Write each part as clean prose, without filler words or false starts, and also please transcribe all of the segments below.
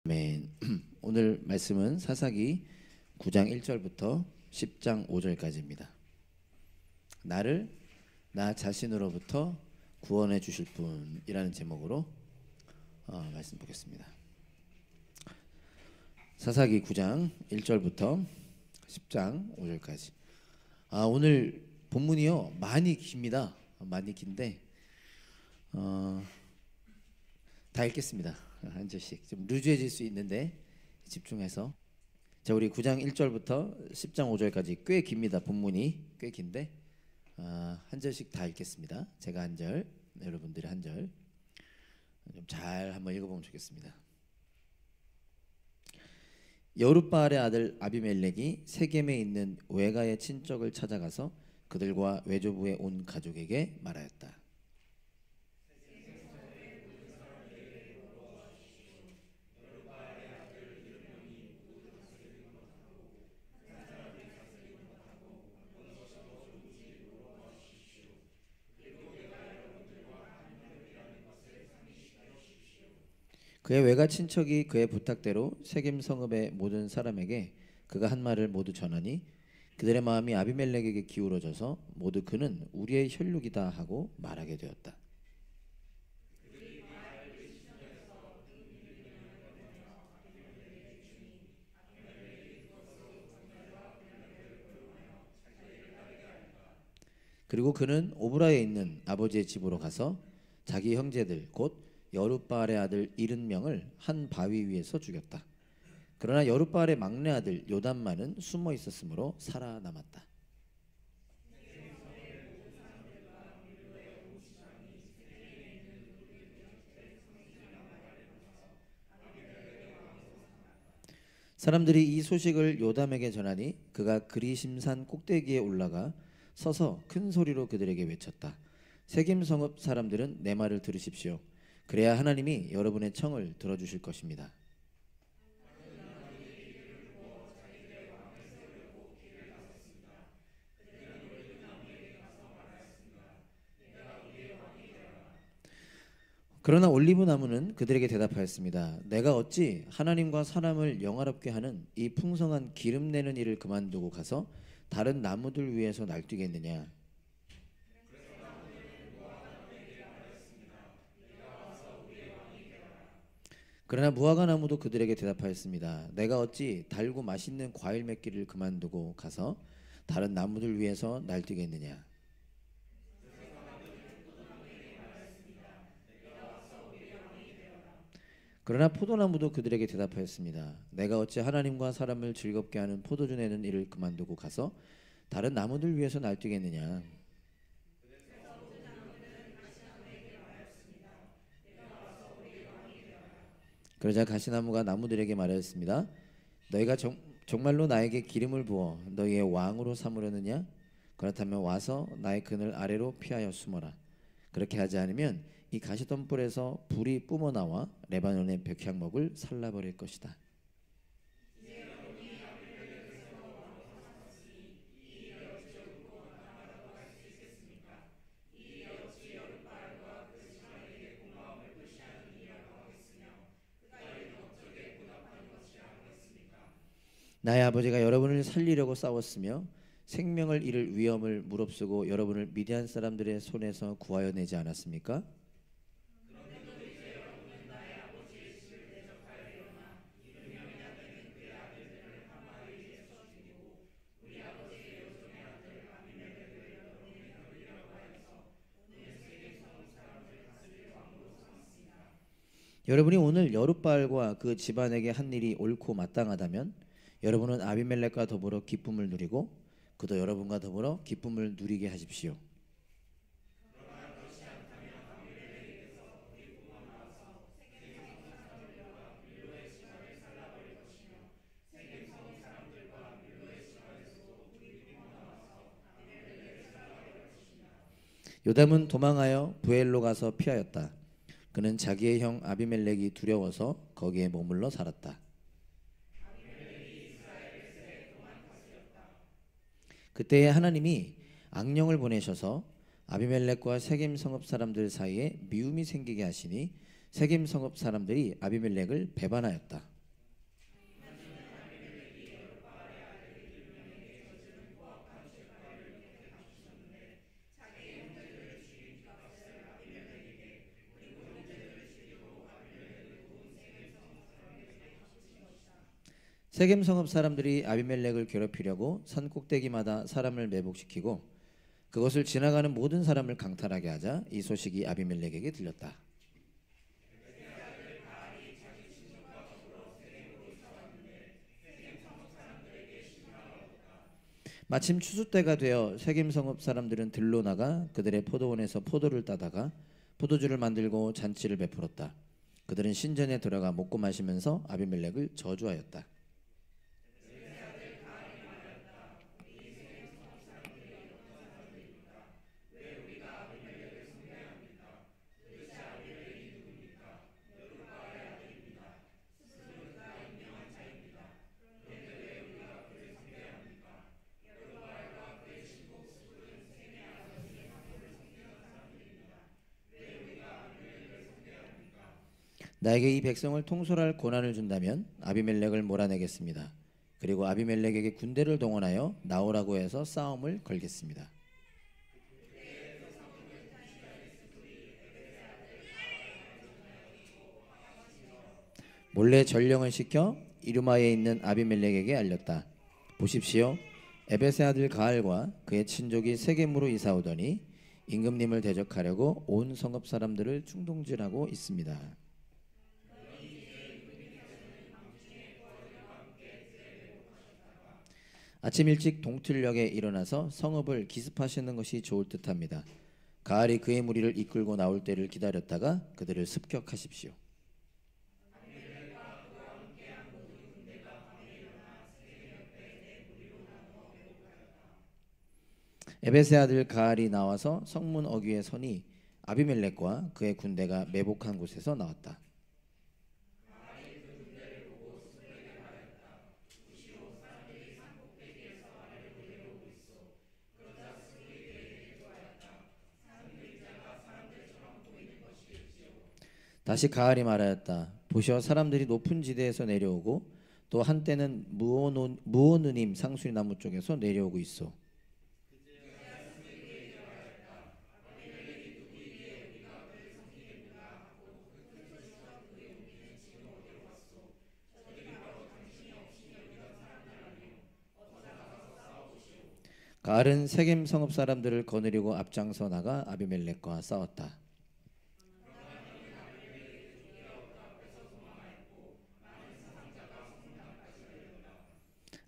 아멘. 오늘 말씀은 사사기 9장 1절부터 10장 5절까지입니다. 나를 나 자신으로부터 구원해 주실 분이라는 제목으로 말씀 보겠습니다. 사사기 9장 1절부터 10장 5절까지. 오늘 본문이요 많이 깁니다. 많이 긴데 다 읽겠습니다. 한 절씩 좀 루즈해질 수 있는데 집중해서. 자, 우리 9장 1절부터 10장 5절까지 꽤 깁니다. 본문이 꽤 긴데 한 절씩 다 읽겠습니다. 제가 한 절, 여러분들이 한 절 좀 잘 한번 읽어보면 좋겠습니다. 여룻바알의 아들 아비멜렉이 세겜에 있는 외가의 친척을 찾아가서 그들과 외조부의 온 가족에게 말하였다. 그의 외가 친척이 그의 부탁대로 세겜 성읍의 모든 사람에게 그가 한 말을 모두 전하니 그들의 마음이 아비멜렉에게 기울어져서 모두 그는 우리의 혈육이다 하고 말하게 되었다. 그리고 그는 오브라에 있는 아버지의 집으로 가서 자기 형제들 곧 여룻바알의 아들 70명을 한 바위 위에서 죽였다. 그러나 여룻바알의 막내 아들 요담만은 숨어 있었으므로 살아남았다. 사람들이 이 소식을 요담에게 전하니 그가 그리심산 꼭대기에 올라가 서서 큰 소리로 그들에게 외쳤다. 세겜 성읍 사람들은 내 말을 들으십시오. 그래야 하나님이 여러분의 청을 들어주실 것입니다. 그러나 올리브 나무는 그들에게 대답하였습니다. 내가 어찌 하나님과 사람을 영화롭게 하는 이 풍성한 기름 내는 일을 그만두고 가서 다른 나무들 위에서 날뛰겠느냐. 그러나 무화과 나무도 그들에게 대답하였습니다. 내가 어찌 달고 맛있는 과일 맺기를 그만두고 가서 다른 나무들 위에서 날뛰겠느냐. 그러나 포도나무도 그들에게 대답하였습니다. 내가 어찌 하나님과 사람을 즐겁게 하는 포도주 내는 일을 그만두고 가서 다른 나무들 위에서 날뛰겠느냐. 그러자 가시나무가 나무들에게 말하였습니다. 너희가 정말로 나에게 기름을 부어 너희의 왕으로 삼으려느냐? 그렇다면 와서 나의 그늘 아래로 피하여 숨어라. 그렇게 하지 않으면 이 가시덤불에서 불이 뿜어 나와 레바논의 백향목을 살라버릴 것이다. 나의 아버지가 여러분을 살리려고 싸웠으며 생명을 잃을 위험을 무릅쓰고 여러분을 미디안 사람들의 손에서 구하여 내지 않았습니까? 여러분이 오늘 여룻바알과 그 집안에게 한 일이 옳고 마땅하다면 여러분은 아비멜렉과 더불어 기쁨을 누리고 그도 여러분과 더불어 기쁨을 누리게 하십시오. 요담은 도망하여 부엘로 가서 피하였다. 그는 자기의 형 아비멜렉이 두려워서 거기에 머물러 살았다. 그때에 하나님이 악령을 보내셔서 아비멜렉과 세겜 성읍 사람들 사이에 미움이 생기게 하시니 세겜 성읍 사람들이 아비멜렉을 배반하였다. 세겜 성읍 사람들이 아비멜렉을 괴롭히려고 산 꼭대기마다 사람을 매복시키고 그것을 지나가는 모든 사람을 강탈하게 하자 이 소식이 아비멜렉에게 들렸다. 마침 추수 때가 되어 세겜 성읍 사람들은 들로 나가 그들의 포도원에서 포도를 따다가 포도주를 만들고 잔치를 베풀었다. 그들은 신전에 들어가 먹고 마시면서 아비멜렉을 저주하였다. 나에게 이 백성을 통솔할 권한을 준다면 아비멜렉을 몰아내겠습니다. 그리고 아비멜렉에게 군대를 동원하여 나오라고 해서 싸움을 걸겠습니다. 몰래 전령을 시켜 이르마에 있는 아비멜렉에게 알렸다. 보십시오. 에벳의 아들 가알과 그의 친족이 세겜으로 이사오더니 임금님을 대적하려고 온 성읍 사람들을 충동질하고 있습니다. 아침 일찍 동틀녘에 일어나서 성읍을 기습하시는 것이 좋을 듯합니다. 가알이 그의 무리를 이끌고 나올 때를 기다렸다가 그들을 습격하십시오. 에벳의 아들 가알이 나와서 성문 어귀에 서니 아비멜렉과 그의 군대가 매복한 곳에서 나왔다. 다시 가알이 말하였다. 보시어 사람들이 높은 지대에서 내려오고 또 한때는 무오느님 상수리 나무 쪽에서 내려오고 있어. 가알은 세겜 성읍 사람들을 거느리고 앞장서 나가 아비멜렉과 싸웠다.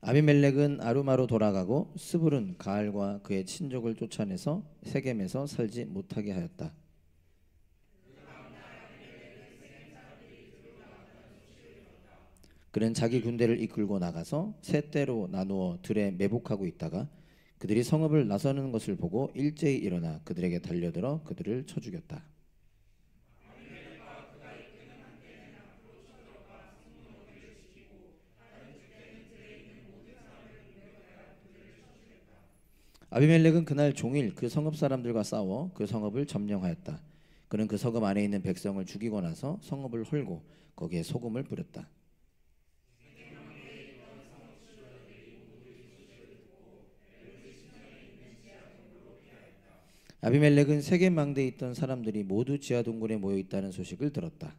아비멜렉은 아루마로 돌아가고 스불은 가알과 그의 친족을 쫓아내서 세겜에서 살지 못하게 하였다. 그는 자기 군대를 이끌고 나가서 세 떼로 나누어 들에 매복하고 있다가 그들이 성읍을 나서는 것을 보고 일제히 일어나 그들에게 달려들어 그들을 쳐 죽였다. 아비멜렉은 그날 종일 그 성읍 사람들과 싸워 그 성읍을 점령하였다. 그는 그 성읍 안에 있는 백성을 죽이고 나서 성읍을 헐고 거기에 소금을 뿌렸다. 아비멜렉은 세겜 망대에 있던 사람들이 모두 지하 동굴에 모여 있다는 소식을 들었다.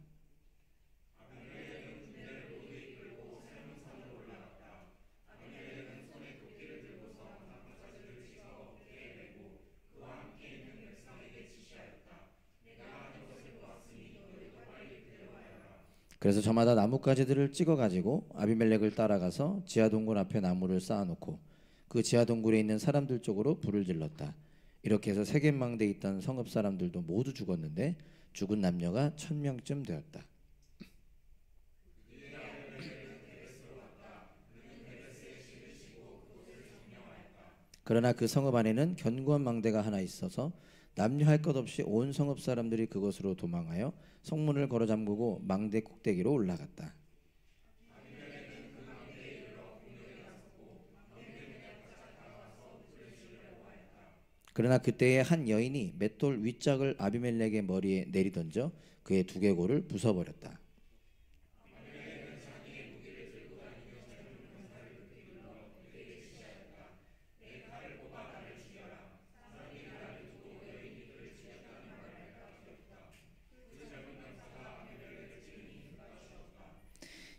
그래서 저마다 나뭇가지들을 찍어 가지고 아비멜렉을 따라가서 지하 동굴 앞에 나무를 쌓아놓고 그 지하 동굴에 있는 사람들 쪽으로 불을 질렀다. 이렇게 해서 세겜 망대에 있던 성읍 사람들도 모두 죽었는데 죽은 남녀가 1000명쯤 되었다. 그러나 그 성읍 안에는 견고한 망대가 하나 있어서 남녀 할 것 없이 온 성읍 사람들이 그곳으로 도망하여 성문을 걸어 잠그고 망대 꼭대기로 올라갔다. 그러나 그때에 한 여인이 맷돌 윗짝을 아비멜렉의 머리에 내리던져 그의 두개골을 부숴버렸다.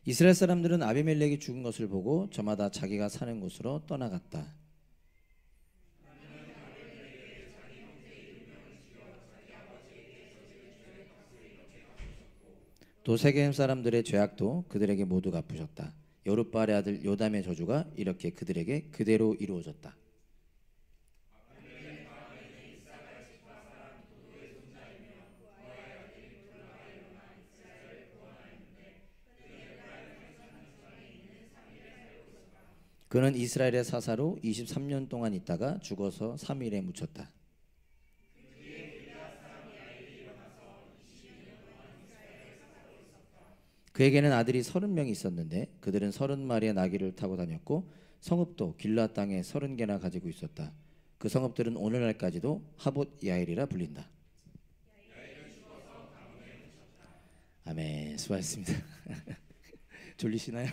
이스라엘 사람들은 아비멜렉이 죽은 것을 보고 저마다 자기가 사는 곳으로 떠나갔다. 또 세겜 사람들의 죄악도 그들에게 모두 갚으셨다. 여룻바알의 아들 요담의 저주가 이렇게 그들에게 그대로 이루어졌다. 그는 이스라엘의 사사로 23년 동안 있다가 죽어서 3일에 묻혔다. 그에게는 아들이 30명이 있었는데 그들은 30마리의 나귀를 타고 다녔고 성읍도 길르앗 땅에 30개나 가지고 있었다. 그 성읍들은 오늘날까지도 하봇 야일이라 불린다. 아멘. 수고하셨습니다. 졸리시나요?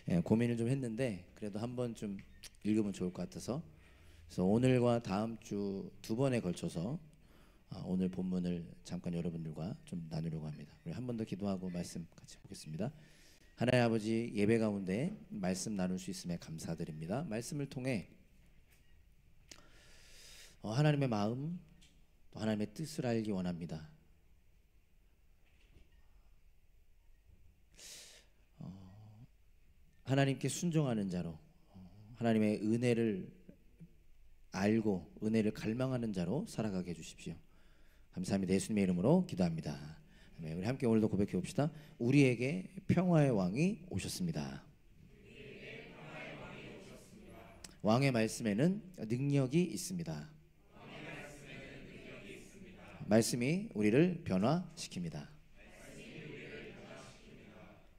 예, 고민을 좀 했는데 그래도 한번 좀 읽으면 좋을 것 같아서 그래서 오늘과 다음 주 두 번에 걸쳐서 오늘 본문을 잠깐 여러분들과 좀 나누려고 합니다. 우리 한 번 더 기도하고 말씀 같이 보겠습니다. 하나님 아버지, 예배 가운데 말씀 나눌 수 있음에 감사드립니다. 말씀을 통해 하나님의 마음 또 하나님의 뜻을 알기 원합니다. 하나님께 순종하는 자로 하나님의 은혜를 알고 은혜를 갈망하는 자로 살아가게 해주십시오. 감사합니다. 예수님의 이름으로 기도합니다. 우리 함께 오늘도 고백해 봅시다. 우리에게 평화의 왕이 오셨습니다. 왕의 말씀에는 능력이 있습니다. 말씀이 우리를 변화시킵니다.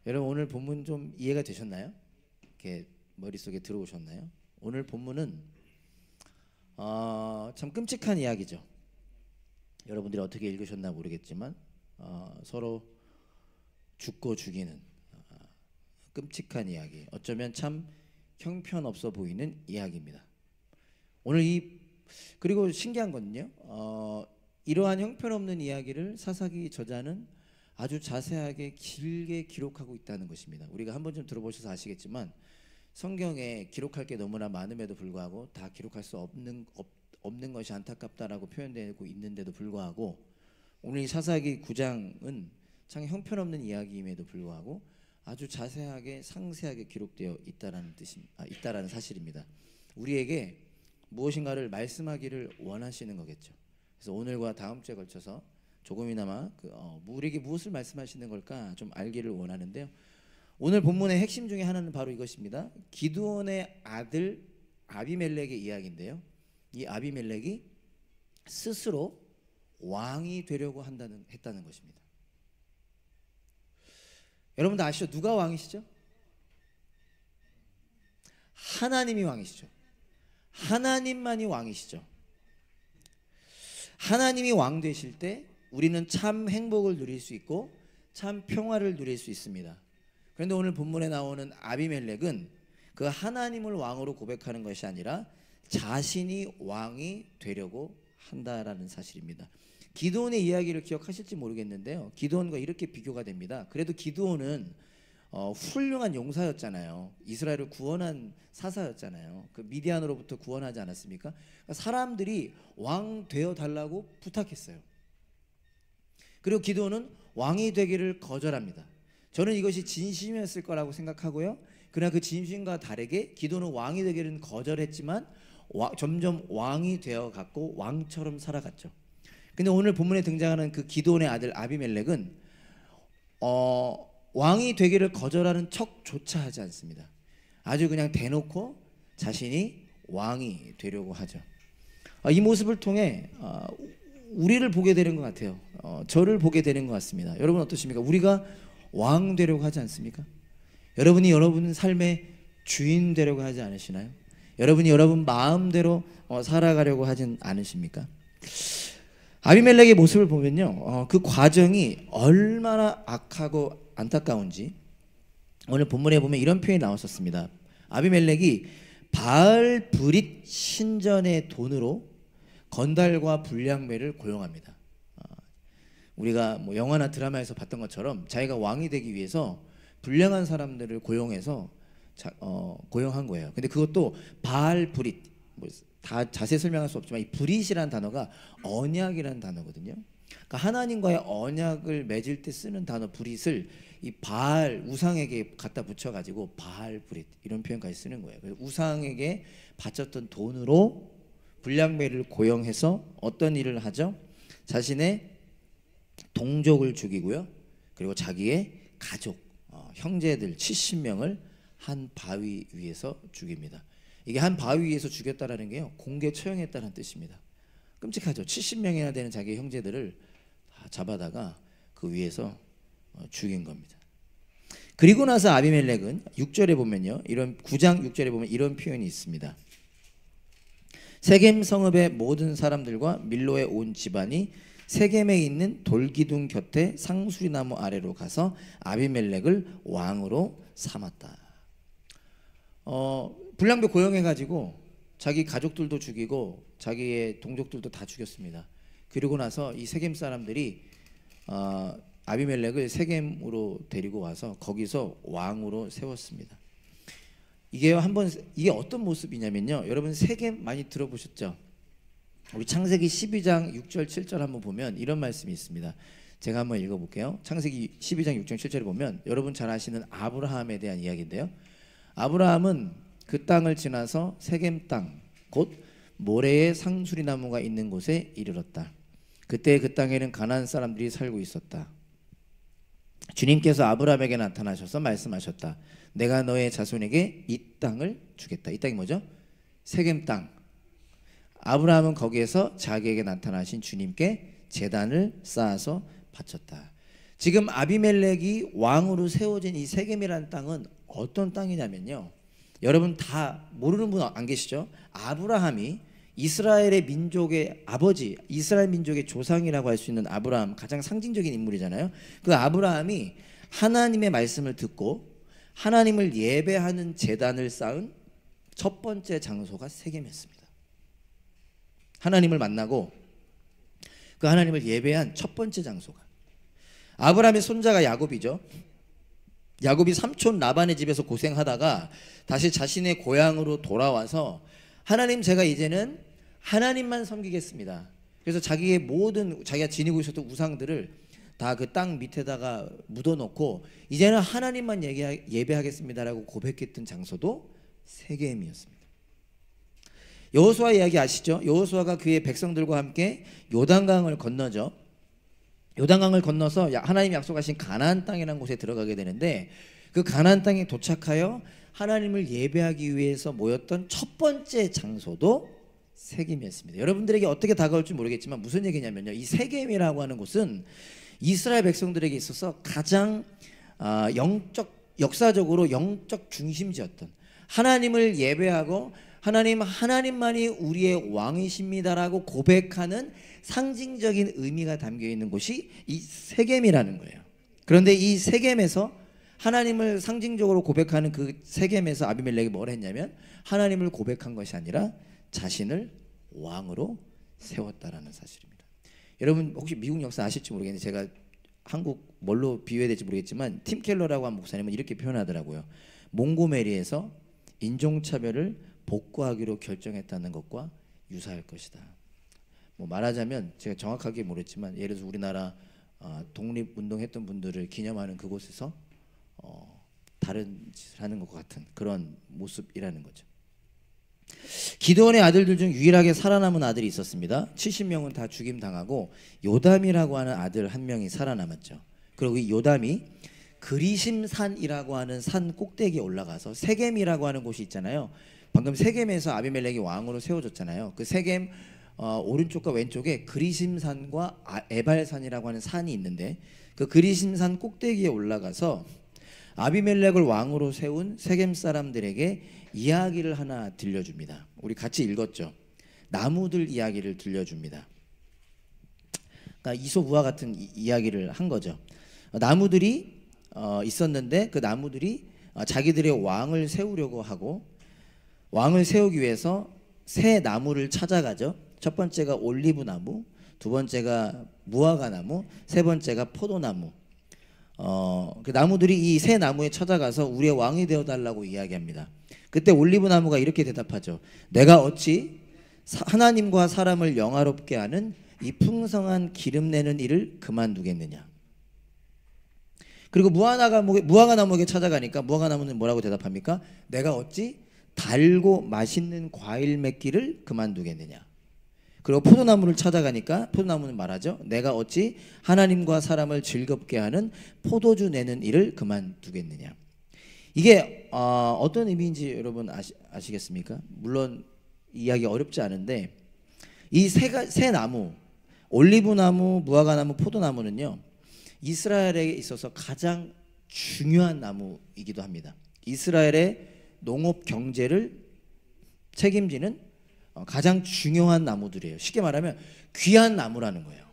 여러분 오늘 본문 좀 이해가 되셨나요? 이렇게 머릿속에 들어오셨나요? 오늘 본문은 참 끔찍한 이야기죠. 여러분들이 어떻게 읽으셨나 모르겠지만 서로 죽고 죽이는 끔찍한 이야기, 어쩌면 참 형편없어 보이는 이야기입니다. 오늘 그리고 신기한 건요, 이러한 형편없는 이야기를 사사기 저자는 아주 자세하게 길게 기록하고 있다는 것입니다. 우리가 한번 좀 들어보셔서 아시겠지만 성경에 기록할 게 너무나 많음에도 불구하고 다 기록할 수 없는 것이 안타깝다라고 표현되고 있는데도 불구하고 오늘 이 사사기 9장은 참 형편없는 이야기임에도 불구하고 아주 자세하게 상세하게 기록되어 있다라는 사실입니다. 우리에게 무엇인가를 말씀하기를 원하시는 거겠죠. 그래서 오늘과 다음 주에 걸쳐서 조금이나마 우리에게 무엇을 말씀하시는 걸까 좀 알기를 원하는데요. 오늘 본문의 핵심 중에 하나는 바로 이것입니다. 기드온의 아들 아비멜렉의 이야기인데요. 이 아비멜렉이 스스로 왕이 되려고 했다는 것입니다. 여러분들 아시죠? 누가 왕이시죠? 하나님이 왕이시죠. 하나님만이 왕이시죠. 하나님이 왕 되실 때 우리는 참 행복을 누릴 수 있고 참 평화를 누릴 수 있습니다. 그런데 오늘 본문에 나오는 아비멜렉은 그 하나님을 왕으로 고백하는 것이 아니라 자신이 왕이 되려고 한다라는 사실입니다. 기드온의 이야기를 기억하실지 모르겠는데요. 기드온과 이렇게 비교가 됩니다. 그래도 기드온은 훌륭한 용사였잖아요. 이스라엘을 구원한 사사였잖아요. 그 미디안으로부터 구원하지 않았습니까? 그러니까 사람들이 왕 되어 달라고 부탁했어요. 그리고 기드온은 왕이 되기를 거절합니다. 저는 이것이 진심이었을 거라고 생각하고요. 그러나 그 진심과 다르게 기드온은 왕이 되기를 거절했지만 점점 왕이 되어 갔고 왕처럼 살아갔죠. 근데 오늘 본문에 등장하는 그 기드온의 아들 아비멜렉은 왕이 되기를 거절하는 척조차 하지 않습니다. 아주 그냥 대놓고 자신이 왕이 되려고 하죠. 이 모습을 통해 우리를 보게 되는 것 같아요. 저를 보게 되는 것 같습니다. 여러분 어떠십니까? 우리가 왕 되려고 하지 않습니까? 여러분이 여러분 삶의 주인 되려고 하지 않으시나요? 여러분이 여러분 마음대로 살아가려고 하진 않으십니까? 아비멜렉의 모습을 보면요, 그 과정이 얼마나 악하고 안타까운지 오늘 본문에 보면 이런 표현이 나왔었습니다. 아비멜렉이 바알 브릿 신전의 돈으로 건달과 불량배를 고용합니다. 우리가 뭐 영화나 드라마에서 봤던 것처럼 자기가 왕이 되기 위해서 불량한 사람들을 고용해서 고용한 거예요. 근데 그것도 바알 브릿, 다 자세히 설명할 수 없지만 이 브릿이라는 단어가 언약이라는 단어거든요. 그러니까 하나님과의 언약을 맺을 때 쓰는 단어 브릿을 이 바알 우상에게 갖다 붙여가지고 바알 브릿 이런 표현까지 쓰는 거예요. 그래서 우상에게 바쳤던 돈으로 불량배를 고용해서 어떤 일을 하죠? 자신의 동족을 죽이고요. 그리고 자기의 가족, 형제들 70명을 한 바위 위에서 죽입니다. 이게 한 바위 위에서 죽였다라는 게요, 공개 처형했다는 뜻입니다. 끔찍하죠. 70명이나 되는 자기 형제들을 다 잡아다가 그 위에서 죽인 겁니다. 그리고 나서 아비멜렉은 6절에 보면요, 이런 9장 6절에 보면 이런 표현이 있습니다. 세겜 성읍의 모든 사람들과 밀로의 온 집안이 세겜에 있는 돌기둥 곁에 상수리나무 아래로 가서 아비멜렉을 왕으로 삼았다. 불량배 고용해가지고 자기 가족들도 죽이고 자기의 동족들도 다 죽였습니다. 그리고 나서 이 세겜 사람들이 아비멜렉을 세겜으로 데리고 와서 거기서 왕으로 세웠습니다. 이게 어떤 모습이냐면요, 여러분 세겜 많이 들어보셨죠? 우리 창세기 12장 6절 7절 한번 보면 이런 말씀이 있습니다. 제가 한번 읽어볼게요. 창세기 12장 6절 7절에 보면 여러분 잘 아시는 아브라함에 대한 이야기인데요, 아브라함은 그 땅을 지나서 세겜 땅 곧 모레의 상수리 나무가 있는 곳에 이르렀다. 그때 그 땅에는 가나안 사람들이 살고 있었다. 주님께서 아브라함에게 나타나셔서 말씀하셨다. 내가 너의 자손에게 이 땅을 주겠다. 이 땅이 뭐죠? 세겜 땅. 아브라함은 거기에서 자기에게 나타나신 주님께 제단을 쌓아서 바쳤다. 지금 아비멜렉이 왕으로 세워진 이 세겜이라는 땅은 어떤 땅이냐면요, 여러분 다 모르는 분 안 계시죠? 아브라함이 이스라엘의 민족의 아버지, 이스라엘 민족의 조상이라고 할 수 있는 아브라함, 가장 상징적인 인물이잖아요. 그 아브라함이 하나님의 말씀을 듣고 하나님을 예배하는 제단을 쌓은 첫 번째 장소가 세겜이었습니다. 하나님을 만나고 그 하나님을 예배한 첫 번째 장소가, 아브라함의 손자가 야곱이죠. 야곱이 삼촌 라반의 집에서 고생하다가 다시 자신의 고향으로 돌아와서 하나님, 제가 이제는 하나님만 섬기겠습니다. 그래서 자기의 모든 자기가 지니고 있었던 우상들을 다 그 땅 밑에다가 묻어놓고 이제는 하나님만 예배하겠습니다라고 고백했던 장소도 세겜이었습니다. 여호수아 이야기 아시죠? 여호수아가 그의 백성들과 함께 요단강을 건너죠. 요단강을 건너서 하나님이 약속하신 가나안 땅이라는 곳에 들어가게 되는데, 그 가나안 땅에 도착하여 하나님을 예배하기 위해서 모였던 첫 번째 장소도 세겜이었습니다. 여러분들에게 어떻게 다가올지 모르겠지만 무슨 얘기냐면요, 이 세겜이라고 하는 곳은 이스라엘 백성들에게 있어서 가장 역사적으로 영적 중심지였던, 하나님을 예배하고 하나님만이 우리의 왕이십니다라고 고백하는 상징적인 의미가 담겨 있는 곳이 이 세겜이라는 거예요. 그런데 이 세겜에서 하나님을 상징적으로 고백하는 그 세겜에서 아비멜렉이 뭘 했냐면 하나님을 고백한 것이 아니라 자신을 왕으로 세웠다라는 사실입니다. 여러분 혹시 미국 역사 아실지 모르겠는데, 제가 한국 뭘로 비유해야 될지 모르겠지만 팀 켈러라고 한 목사님은 이렇게 표현하더라고요. 몽고메리에서 인종차별을 복구하기로 결정했다는 것과 유사할 것이다. 뭐 말하자면 제가 정확하게 모르겠지만, 예를 들어서 우리나라 독립운동했던 분들을 기념하는 그곳에서 다른 짓을 하는 것 같은 그런 모습이라는 거죠. 기드온의 아들들 중 유일하게 살아남은 아들이 있었습니다. 70명은 다 죽임당하고 요담이라고 하는 아들 한 명이 살아남았죠. 그리고 이 요담이 그리심산이라고 하는 산 꼭대기에 올라가서, 세겜이라고 하는 곳이 있잖아요. 방금 세겜에서 아비멜렉이 왕으로 세워졌잖아요. 그 세겜 오른쪽과 왼쪽에 그리심산과 에발산이라고 하는 산이 있는데, 그 그리심산 꼭대기에 올라가서 아비멜렉을 왕으로 세운 세겜 사람들에게 이야기를 하나 들려줍니다. 우리 같이 읽었죠. 나무들 이야기를 들려줍니다. 그러니까 이솝우화 같은 이야기를 한 거죠. 나무들이 있었는데 그 나무들이 자기들의 왕을 세우려고 하고, 왕을 세우기 위해서 새 나무를 찾아가죠. 첫 번째가 올리브 나무, 두 번째가 무화과 나무, 세 번째가 포도나무. 그 나무들이 이 새 나무에 찾아가서 우리의 왕이 되어달라고 이야기합니다. 그때 올리브 나무가 이렇게 대답하죠. 내가 어찌 하나님과 사람을 영화롭게 하는 이 풍성한 기름 내는 일을 그만두겠느냐. 그리고 무화과 나무에게 찾아가니까 무화과 나무는 뭐라고 대답합니까? 내가 어찌 달고 맛있는 과일 맺기를 그만두겠느냐. 그리고 포도나무를 찾아가니까 포도나무는 말하죠. 내가 어찌 하나님과 사람을 즐겁게 하는 포도주 내는 일을 그만두겠느냐. 이게 어떤 의미인지 여러분 아시겠습니까? 물론 이야기 어렵지 않은데 이 세 나무, 올리브나무, 무화과나무, 포도나무는요, 이스라엘에 있어서 가장 중요한 나무이기도 합니다. 이스라엘의 농업 경제를 책임지는 가장 중요한 나무들이에요. 쉽게 말하면 귀한 나무라는 거예요.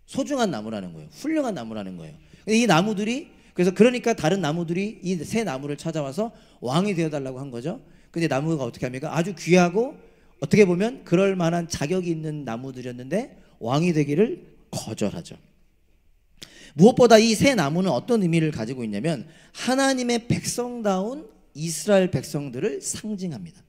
소중한 나무라는 거예요. 훌륭한 나무라는 거예요. 이 나무들이 그러니까 다른 나무들이 이 새 나무를 찾아와서 왕이 되어달라고 한 거죠. 근데 나무가 어떻게 합니까? 아주 귀하고 어떻게 보면 그럴 만한 자격이 있는 나무들이었는데 왕이 되기를 거절하죠. 무엇보다 이 새 나무는 어떤 의미를 가지고 있냐면 하나님의 백성다운 이스라엘 백성들을 상징합니다.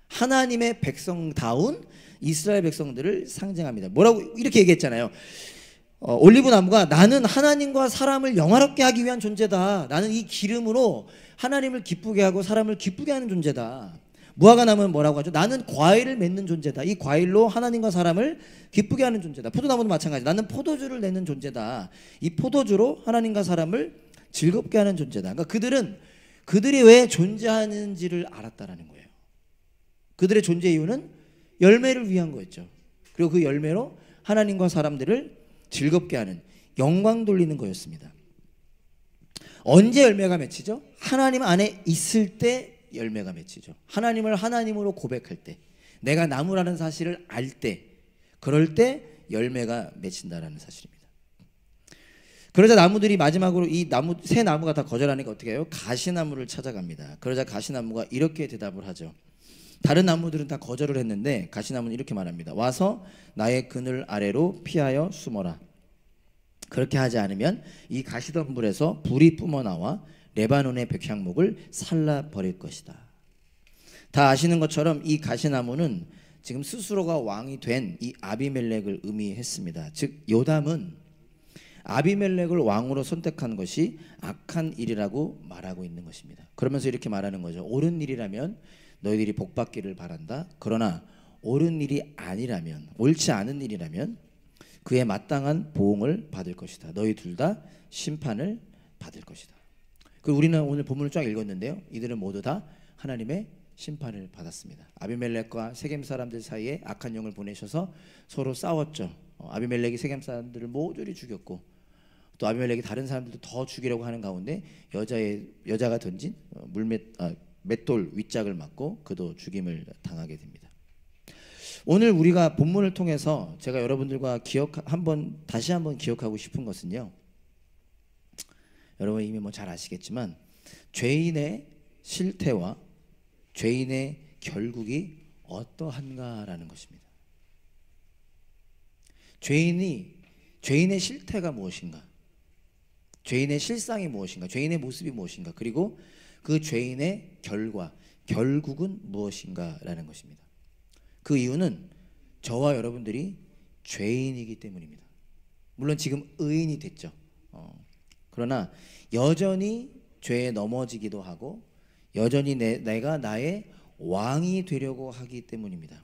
하나님의 백성다운 이스라엘 백성들을 상징합니다. 뭐라고 이렇게 얘기했잖아요. 올리브 나무가 나는 하나님과 사람을 영화롭게 하기 위한 존재다. 나는 이 기름으로 하나님을 기쁘게 하고 사람을 기쁘게 하는 존재다. 무화과 나무는 뭐라고 하죠? 나는 과일을 맺는 존재다. 이 과일로 하나님과 사람을 기쁘게 하는 존재다. 포도나무도 마찬가지. 나는 포도주를 내는 존재다. 이 포도주로 하나님과 사람을 즐겁게 하는 존재다. 그러니까 그들이 왜 존재하는지를 알았다라는 거예요. 그들의 존재 이유는 열매를 위한 거였죠. 그리고 그 열매로 하나님과 사람들을 즐겁게 하는, 영광 돌리는 거였습니다. 언제 열매가 맺히죠? 하나님 안에 있을 때 열매가 맺히죠. 하나님을 하나님으로 고백할 때, 내가 나무라는 사실을 알 때, 그럴 때 열매가 맺힌다라는 사실입니다. 그러자 나무들이 마지막으로 새 나무가 다 거절하니까 어떻게 해요? 가시나무를 찾아갑니다. 그러자 가시나무가 이렇게 대답을 하죠. 다른 나무들은 다 거절을 했는데 가시나무는 이렇게 말합니다. 와서 나의 그늘 아래로 피하여 숨어라. 그렇게 하지 않으면 이 가시덤불에서 불이 뿜어나와 레바논의 백향목을 살라버릴 것이다. 다 아시는 것처럼 이 가시나무는 지금 스스로가 왕이 된 이 아비멜렉을 의미했습니다. 즉 요담은 아비멜렉을 왕으로 선택한 것이 악한 일이라고 말하고 있는 것입니다. 그러면서 이렇게 말하는 거죠. 옳은 일이라면 너희들이 복받기를 바란다. 그러나 옳은 일이 아니라면, 옳지 않은 일이라면 그에 마땅한 보응을 받을 것이다. 너희 둘 다 심판을 받을 것이다. 우리는 오늘 본문을 쫙 읽었는데요. 이들은 모두 다 하나님의 심판을 받았습니다. 아비멜렉과 세겜 사람들 사이에 악한 영을 보내셔서 서로 싸웠죠. 아비멜렉이 세겜 사람들을 모조리 죽였고 또 아비멜렉이 다른 사람들도 더 죽이려고 하는 가운데 여자가 던진 맷돌 윗짝을 맞고 그도 죽임을 당하게 됩니다. 오늘 우리가 본문을 통해서 제가 여러분들과 다시 한번 기억하고 싶은 것은요. 여러분 이미 잘 아시겠지만 죄인의 실태와 죄인의 결국이 어떠한가라는 것입니다. 죄인의 실태가 무엇인가? 죄인의 실상이 무엇인가? 죄인의 모습이 무엇인가? 그리고 그 죄인의 결국은 무엇인가라는 것입니다. 그 이유는 저와 여러분들이 죄인이기 때문입니다. 물론 지금 의인이 됐죠. 그러나 여전히 죄에 넘어지기도 하고 여전히 내가 나의 왕이 되려고 하기 때문입니다.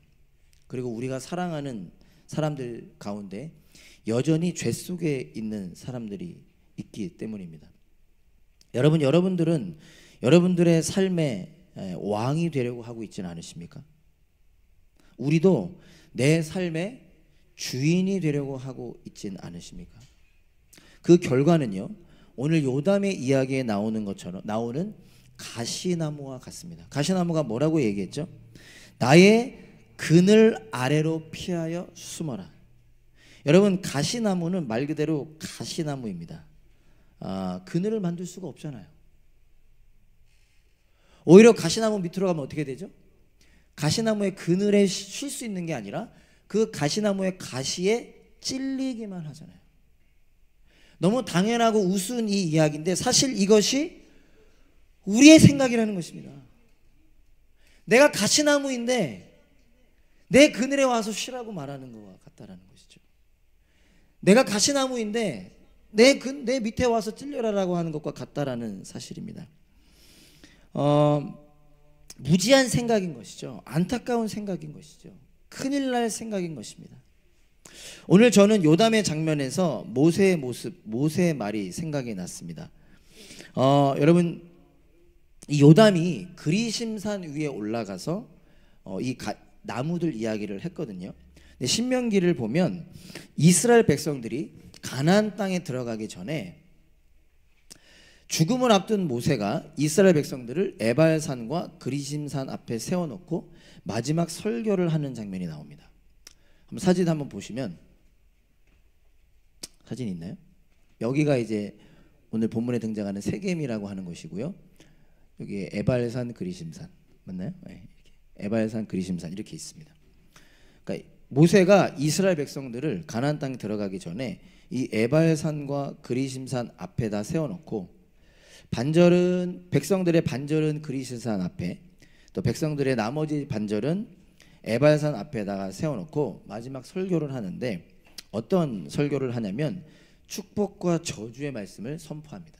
그리고 우리가 사랑하는 사람들 가운데 여전히 죄 속에 있는 사람들이 있기 때문입니다. 여러분들은 여러분들의 삶의 왕이 되려고 하고 있지는 않으십니까? 우리도 내 삶의 주인이 되려고 하고 있지는 않으십니까? 그 결과는요, 오늘 요담의 이야기에 나오는 가시나무와 같습니다. 가시나무가 뭐라고 얘기했죠? 나의 그늘 아래로 피하여 숨어라. 여러분 가시나무는 말 그대로 가시나무입니다. 그늘을 만들 수가 없잖아요. 오히려 가시나무 밑으로 가면 어떻게 되죠? 가시나무의 그늘에 쉴 수 있는 게 아니라 그 가시나무의 가시에 찔리기만 하잖아요. 너무 당연하고 우스운 이 이야기인데 사실 이것이 우리의 생각이라는 것입니다. 내가 가시나무인데 내 그늘에 와서 쉬라고 말하는 것과 같다라는 것이죠. 내가 가시나무인데 내 밑에 와서 찔려라라고 하는 것과 같다라는 사실입니다. 무지한 생각인 것이죠. 안타까운 생각인 것이죠. 큰일 날 생각인 것입니다. 오늘 저는 요담의 장면에서 모세의 모습, 모세의 말이 생각이 났습니다. 여러분, 이 요담이 그리심산 위에 올라가서 나무들 이야기를 했거든요. 근데 신명기를 보면 이스라엘 백성들이 가나안 땅에 들어가기 전에 죽음을 앞둔 모세가 이스라엘 백성들을 에발산과 그리심산 앞에 세워놓고 마지막 설교를 하는 장면이 나옵니다. 사진 한번 보시면, 사진 있나요? 여기가 이제 오늘 본문에 등장하는 세겜이라고 하는 곳이고요. 여기 에발산 그리심산 맞나요? 네, 에발산 그리심산 이렇게 있습니다. 그러니까 모세가 이스라엘 백성들을 가나안 땅에 들어가기 전에 이 에발산과 그리심산 앞에다 세워놓고 백성들의 반절은 그리심산 앞에, 또 백성들의 나머지 반절은 에발산 앞에다가 세워놓고 마지막 설교를 하는데, 어떤 설교를 하냐면 축복과 저주의 말씀을 선포합니다.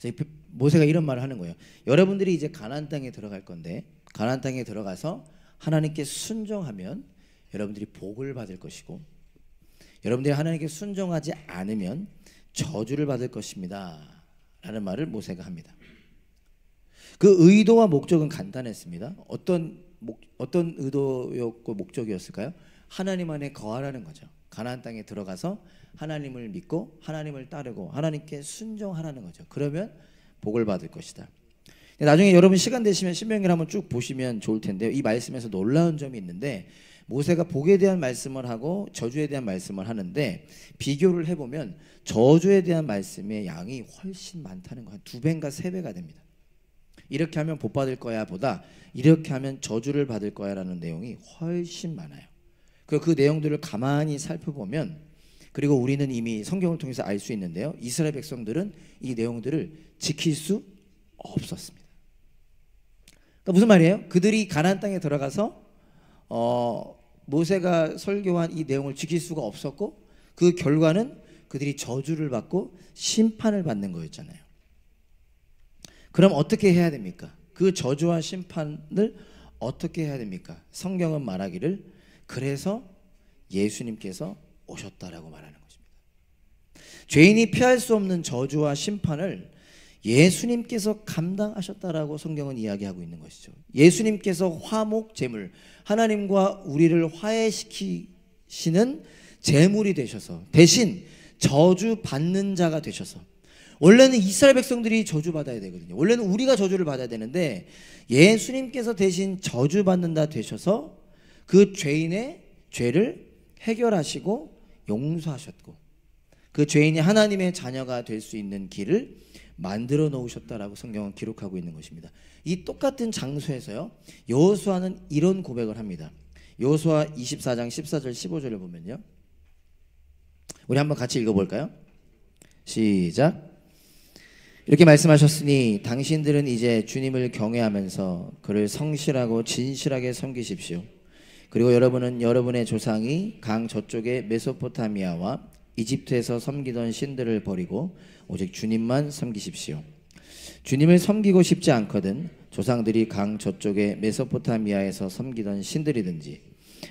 그래서 모세가 이런 말을 하는 거예요. 여러분들이 이제 가나안 땅에 들어갈 건데, 가나안 땅에 들어가서 하나님께 순종하면 여러분들이 복을 받을 것이고, 여러분들이 하나님께 순종하지 않으면 저주를 받을 것입니다 라는 말을 모세가 합니다. 그 의도와 목적은 간단했습니다. 어떤 의도였고 목적이었을까요? 하나님 안에 거하라는 거죠. 가나안 땅에 들어가서 하나님을 믿고 하나님을 따르고 하나님께 순종하라는 거죠. 그러면 복을 받을 것이다. 나중에 여러분 시간 되시면 신명기를 한번 쭉 보시면 좋을 텐데요. 이 말씀에서 놀라운 점이 있는데, 모세가 복에 대한 말씀을 하고 저주에 대한 말씀을 하는데, 비교를 해보면 저주에 대한 말씀의 양이 훨씬 많다는 거예요. 2배인가 3배가 됩니다. 이렇게 하면 복 받을 거야 보다 이렇게 하면 저주를 받을 거야 라는 내용이 훨씬 많아요. 그 내용들을 가만히 살펴보면, 그리고 우리는 이미 성경을 통해서 알 수 있는데요, 이스라엘 백성들은 이 내용들을 지킬 수 없었습니다. 그러니까 무슨 말이에요? 그들이 가나안 땅에 들어가서 모세가 설교한 이 내용을 지킬 수가 없었고, 그 결과는 그들이 저주를 받고 심판을 받는 거였잖아요. 그럼 어떻게 해야 됩니까? 그 저주와 심판을 어떻게 해야 됩니까? 성경은 말하기를 그래서 예수님께서 오셨다라고 말하는 것입니다. 죄인이 피할 수 없는 저주와 심판을 예수님께서 감당하셨다라고 성경은 이야기하고 있는 것이죠. 예수님께서 화목 제물, 하나님과 우리를 화해시키시는 제물이 되셔서, 대신 저주 받는 자가 되셔서, 원래는 이스라엘 백성들이 저주 받아야 되거든요. 원래는 우리가 저주를 받아야 되는데 예수님께서 대신 저주 받는 자 되셔서 그 죄인의 죄를 해결하시고 용서하셨고, 그 죄인이 하나님의 자녀가 될 수 있는 길을 만들어 놓으셨다라고 성경은 기록하고 있는 것입니다. 이 똑같은 장소에서요, 여호수아는 이런 고백을 합니다. 여호수아 24장 14절 15절을 보면요, 우리 한번 같이 읽어볼까요? 시작. 이렇게 말씀하셨으니 당신들은 이제 주님을 경외하면서 그를 성실하고 진실하게 섬기십시오. 그리고 여러분은 여러분의 조상이 강 저쪽의 메소포타미아와 이집트에서 섬기던 신들을 버리고 오직 주님만 섬기십시오. 주님을 섬기고 싶지 않거든 조상들이 강 저쪽의 메소포타미아에서 섬기던 신들이든지,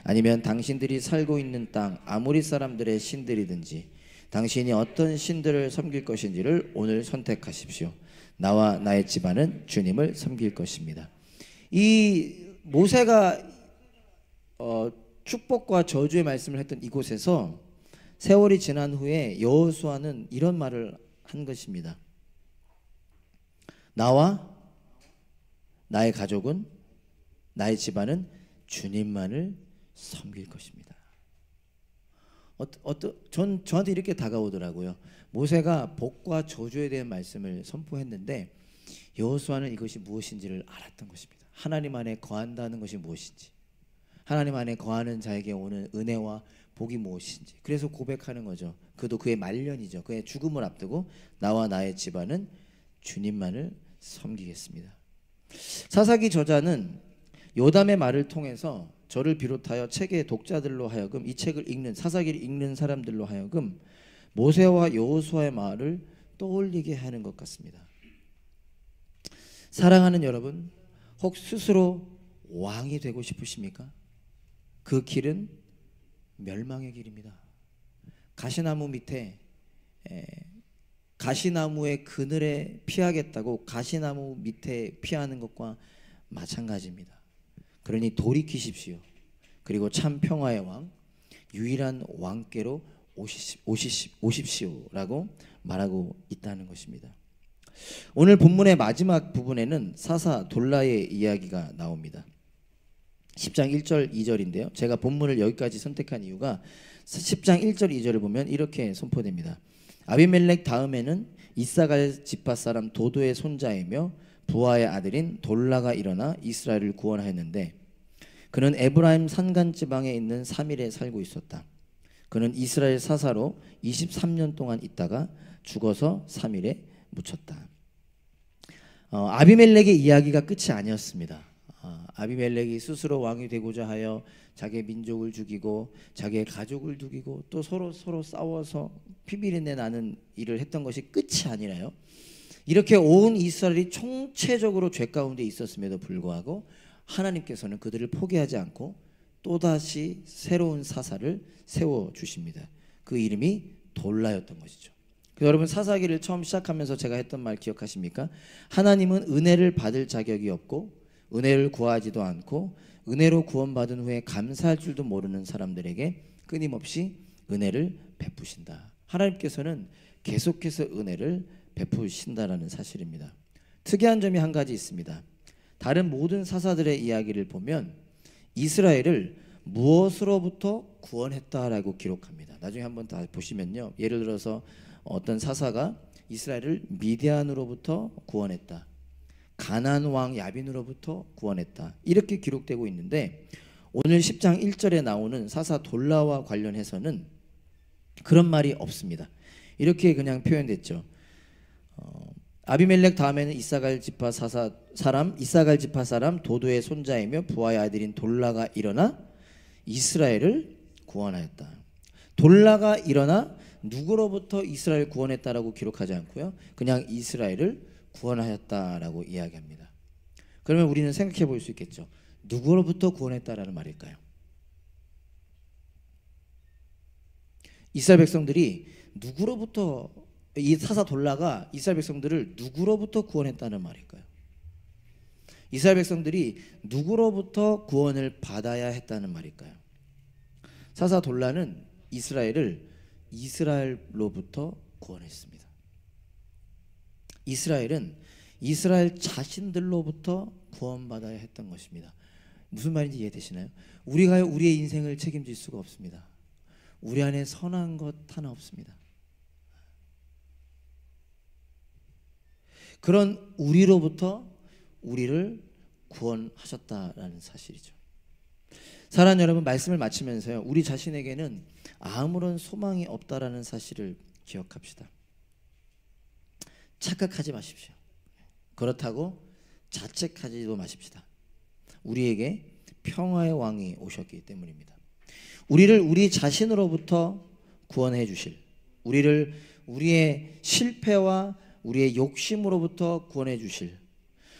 아니면 당신들이 살고 있는 땅 아모리 사람들의 신들이든지, 당신이 어떤 신들을 섬길 것인지를 오늘 선택하십시오. 나와 나의 집안은 주님을 섬길 것입니다. 이 모세가 축복과 저주의 말씀을 했던 이곳에서 세월이 지난 후에 여호수아는 이런 말을 한 것입니다. 나와 나의 가족은, 나의 집안은 주님만을 섬길 것입니다. 저한테 이렇게 다가오더라고요. 모세가 복과 저주에 대한 말씀을 선포했는데 여호수아는 이것이 무엇인지를 알았던 것입니다. 하나님 안에 거한다는 것이 무엇인지, 하나님 안에 거하는 자에게 오는 은혜와 복이 무엇인지. 그래서 고백하는 거죠. 그도 그의 말년이죠. 그의 죽음을 앞두고 나와 나의 집안은 주님만을 섬기겠습니다. 사사기 저자는 요담의 말을 통해서 저를 비롯하여 책의 독자들로 하여금 이 책을 읽는, 사사기를 읽는 사람들로 하여금 모세와 여호수아의 말을 떠올리게 하는 것 같습니다. 사랑하는 여러분, 혹 스스로 왕이 되고 싶으십니까? 그 길은 멸망의 길입니다. 가시나무 밑에 가시나무의 그늘에 피하겠다고 가시나무 밑에 피하는 것과 마찬가지입니다. 그러니 돌이키십시오. 그리고 참 평화의 왕, 유일한 왕께로 오십시오라고 말하고 있다는 것입니다. 오늘 본문의 마지막 부분에는 사사 돌라의 이야기가 나옵니다. 10장 1절 2절인데요. 제가 본문을 여기까지 선택한 이유가 10장 1절 2절을 보면 이렇게 선포됩니다. 아비멜렉 다음에는 이사갈 지파 사람 도도의 손자이며 부하의 아들인 돌라가 일어나 이스라엘을 구원하였는데 그는 에브라임 산간 지방에 있는 사밀에 살고 있었다. 그는 이스라엘 사사로 23년 동안 있다가 죽어서 사밀에 묻혔다. 아비멜렉의 이야기가 끝이 아니었습니다. 아비멜렉이 스스로 왕이 되고자 하여 자기의 민족을 죽이고 자기의 가족을 죽이고 또 서로 싸워서 피비린내 나는 일을 했던 것이 끝이 아니라요. 이렇게 온 이스라엘이 총체적으로 죄 가운데 있었음에도 불구하고 하나님께서는 그들을 포기하지 않고 또다시 새로운 사사를 세워주십니다. 그 이름이 돌라였던 것이죠. 여러분, 사사기를 처음 시작하면서 제가 했던 말 기억하십니까? 하나님은 은혜를 받을 자격이 없고 은혜를 구하지도 않고 은혜로 구원받은 후에 감사할 줄도 모르는 사람들에게 끊임없이 은혜를 베푸신다. 하나님께서는 계속해서 은혜를 베푸신다라는 사실입니다. 특이한 점이 한 가지 있습니다. 다른 모든 사사들의 이야기를 보면 이스라엘을 무엇으로부터 구원했다라고 기록합니다. 나중에 한번 다 보시면요. 예를 들어서 어떤 사사가 이스라엘을 미디안으로부터 구원했다. 가나안 왕 야빈으로부터 구원했다. 이렇게 기록되고 있는데 오늘 10장 1절에 나오는 사사 돌라와 관련해서는 그런 말이 없습니다. 이렇게 그냥 표현됐죠. 아비멜렉 다음에는 이사갈 지파 사람 도도의 손자이며 부하의 아들인 돌라가 일어나 이스라엘을 구원하였다. 돌라가 일어나 누구로부터 이스라엘 구원했다라고 기록하지 않고요. 그냥 이스라엘을 구원하였다라고 이야기합니다. 그러면 우리는 생각해 볼 수 있겠죠. 누구로부터 구원했다라는 말일까요? 이스라엘 백성들이 누구로부터, 이 사사 돌라가 이스라엘 백성들을 누구로부터 구원했다는 말일까요? 이스라엘 백성들이 누구로부터 구원을 받아야 했다는 말일까요? 사사 돌라는 이스라엘로부터 구원했습니다. 이스라엘은 이스라엘 자신들로부터 구원받아야 했던 것입니다. 무슨 말인지 이해되시나요? 우리가 우리의 인생을 책임질 수가 없습니다. 우리 안에 선한 것 하나 없습니다. 그런 우리로부터 우리를 구원하셨다라는 사실이죠. 사랑하는 여러분, 말씀을 마치면서요, 우리 자신에게는 아무런 소망이 없다라는 사실을 기억합시다. 착각하지 마십시오. 그렇다고 자책하지도 마십시다. 우리에게 평화의 왕이 오셨기 때문입니다. 우리를 우리 자신으로부터 구원해 주실, 우리를 우리의 실패와 우리의 욕심으로부터 구원해 주실,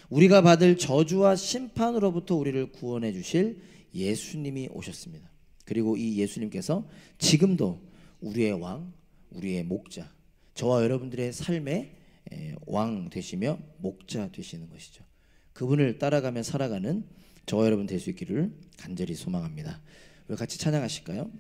우리가 받을 저주와 심판으로부터 우리를 구원해 주실 예수님이 오셨습니다. 그리고 이 예수님께서 지금도 우리의 왕, 우리의 목자, 저와 여러분들의 삶의 왕 되시며 목자 되시는 것이죠. 그분을 따라가며 살아가는 저와 여러분 될 수 있기를 간절히 소망합니다. 우리 같이 찬양하실까요?